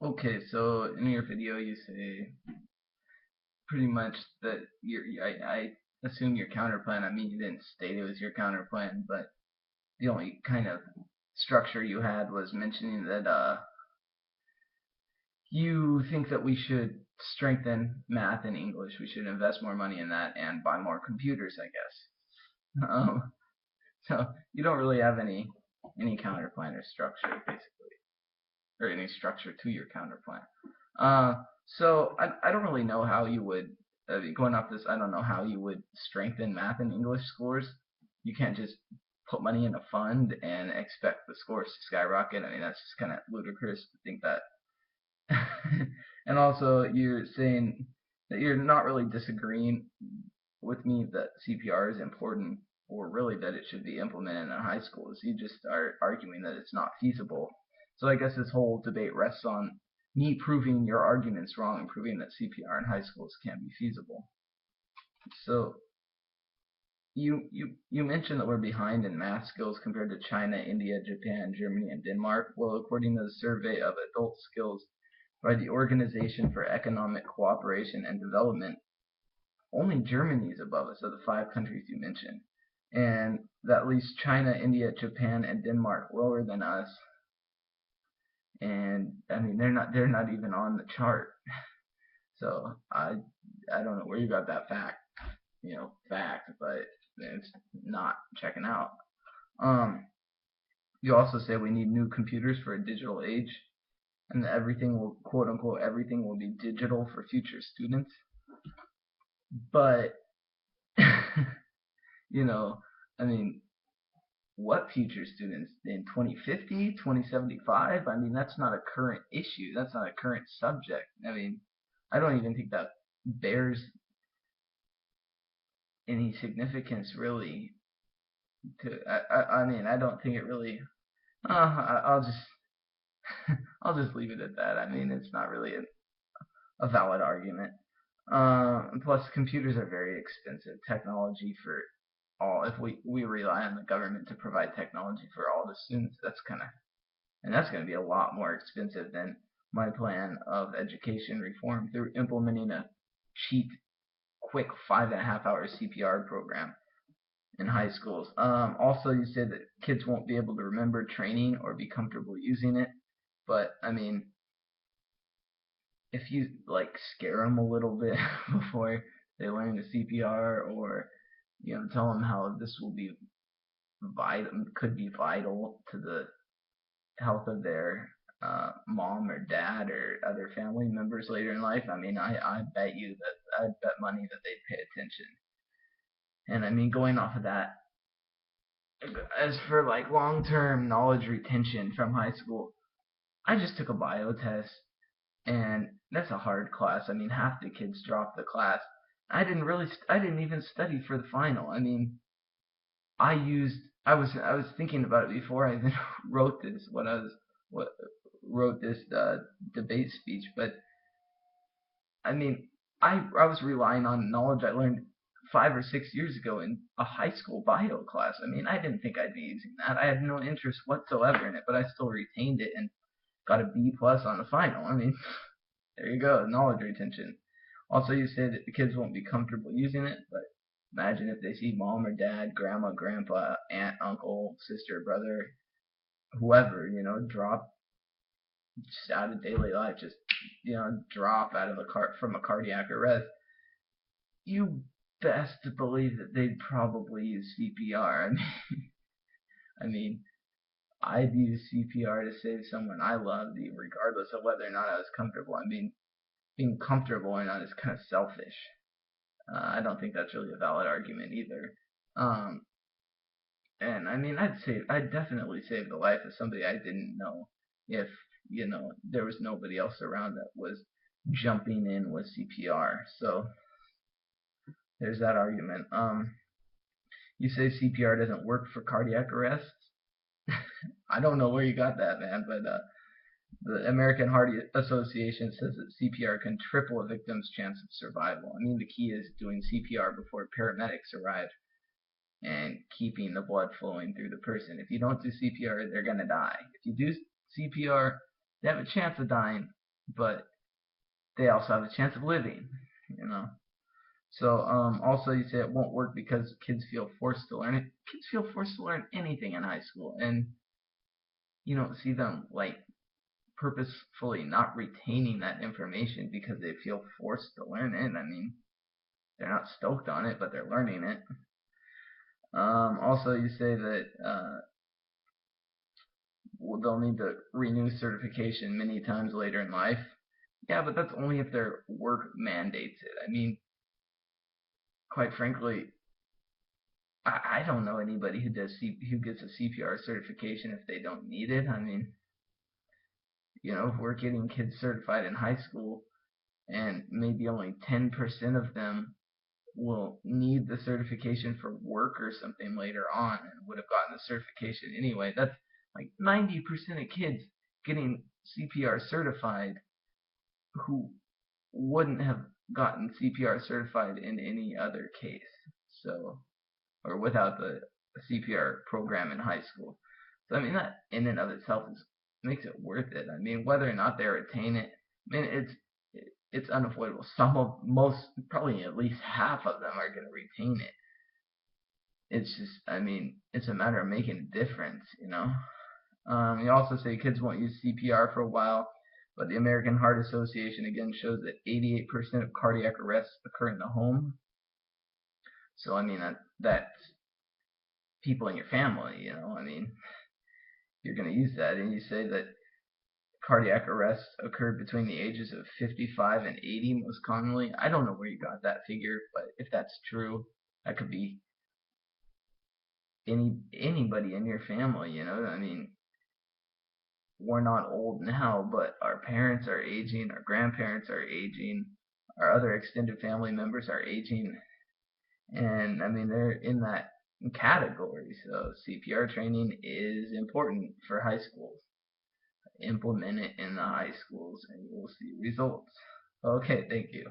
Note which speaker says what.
Speaker 1: Okay, so in your video you say pretty much that I assume your counter plan. I mean, you didn't state it was your counter plan, but the only kind of structure you had was mentioning that you think that we should strengthen math and English. We should invest more money in that and buy more computers, I guess. So you don't really have any counter plan or structure, basically, or any structure to your counter plan. So I don't really know how you would, going off this, I don't know how you would strengthen math and English scores. You can't just put money in a fund and expect the scores to skyrocket. I mean, that's just kind of ludicrous to think that. And also, you're saying that you're not really disagreeing with me that CPR is important, or really that it should be implemented in high schools. You just are arguing that it's not feasible. So I guess this whole debate rests on me proving your arguments wrong and proving that CPR in high schools can't be feasible. So you mentioned that we're behind in math skills compared to China, India, Japan, Germany, and Denmark. Well, according to the survey of adult skills by the Organization for Economic Cooperation and Development, only Germany is above us of the five countries you mentioned, and that leaves China, India, Japan, and Denmark lower than us. And I mean, they're not even on the chart. So I don't know where you got that fact, but it's not checking out. Um, you also say we need new computers for a digital age, and that everything will, quote unquote, everything will be digital for future students. But you know, I mean, what future students in 2050, 2075? I mean, that's not a current issue. That's not a current subject. I mean, I don't even think that bears any significance really. I mean, I don't think it really. I'll just I'll just leave it at that. I mean, it's not really a valid argument. Plus, computers are very expensive. Technology for all, if we rely on the government to provide technology for all the students, that's going to be a lot more expensive than my plan of education reform through implementing a cheap, quick 5.5 hour CPR program in high schools. Also, you said that kids won't be able to remember training or be comfortable using it, but I mean, if you like scare them a little bit before they learn the CPR, or tell them how this will be vital, could be vital to the health of their mom or dad or other family members later in life. I mean, I bet you that I'd bet money that they'd pay attention. And I mean, going off of that, as for like long-term knowledge retention from high school, I just took a bio test, and that's a hard class. I mean, half the kids dropped the class. I didn't even study for the final. I mean, I was thinking about it before I even wrote this. What wrote this debate speech, but I mean, I was relying on knowledge I learned 5 or 6 years ago in a high school bio class. I mean, I didn't think I'd be using that. I had no interest whatsoever in it, but I still retained it and got a B plus on the final. I mean, there you go, knowledge retention. Also, you said that the kids won't be comfortable using it, but imagine if they see mom or dad, grandma, grandpa, aunt, uncle, sister, brother, whoever, drop just out of daily life, just drop out of a from a cardiac arrest. You best believe that they'd probably use CPR. I mean, I'd use CPR to save someone I loved, regardless of whether or not I was comfortable. I mean, being comfortable or not is kind of selfish. I don't think that's really a valid argument either. Um, and I mean, I'd definitely save the life of somebody I didn't know if there was nobody else around that was jumping in with CPR. So there's that argument. You say CPR doesn't work for cardiac arrests. I don't know where you got that, man, but the American Heart Association says that CPR can triple a victim's chance of survival. I mean, the key is doing CPR before paramedics arrive and keeping the blood flowing through the person. If you don't do CPR, they're going to die. If you do CPR, they have a chance of dying, but they also have a chance of living, you know. So also you say it won't work because kids feel forced to learn it. Kids feel forced to learn anything in high school, and you don't see them like purposefully not retaining that information because they feel forced to learn it. I mean, they're not stoked on it, but they're learning it. Also, you say that well, they'll need to renew certification many times later in life. Yeah, but that's only if their work mandates it. I mean, quite frankly, I don't know anybody who gets a CPR certification if they don't need it. I mean, if we're getting kids certified in high school and maybe only 10% of them will need the certification for work or something later on and would have gotten the certification anyway. That's like 90% of kids getting CPR certified who wouldn't have gotten CPR certified in any other case. So, or without the CPR program in high school. So I mean that in and of itself makes it worth it. I mean whether or not they retain it, I mean it's unavoidable. Probably at least half of them are going to retain it. It's just, I mean, it's a matter of making a difference. You also say kids won't use CPR for a while, but the American Heart Association again shows that 88% of cardiac arrests occur in the home. So I mean that's people in your family. I mean, you're going to use that, and you say that cardiac arrests occurred between the ages of 55 and 80 most commonly. I don't know where you got that figure, but if that's true, that could be anybody in your family. I mean, we're not old now, but our parents are aging, our grandparents are aging, our other extended family members are aging, and I mean they're in that category. So CPR training is important for high schools. Implement it in the high schools, and you will see results. Okay, thank you.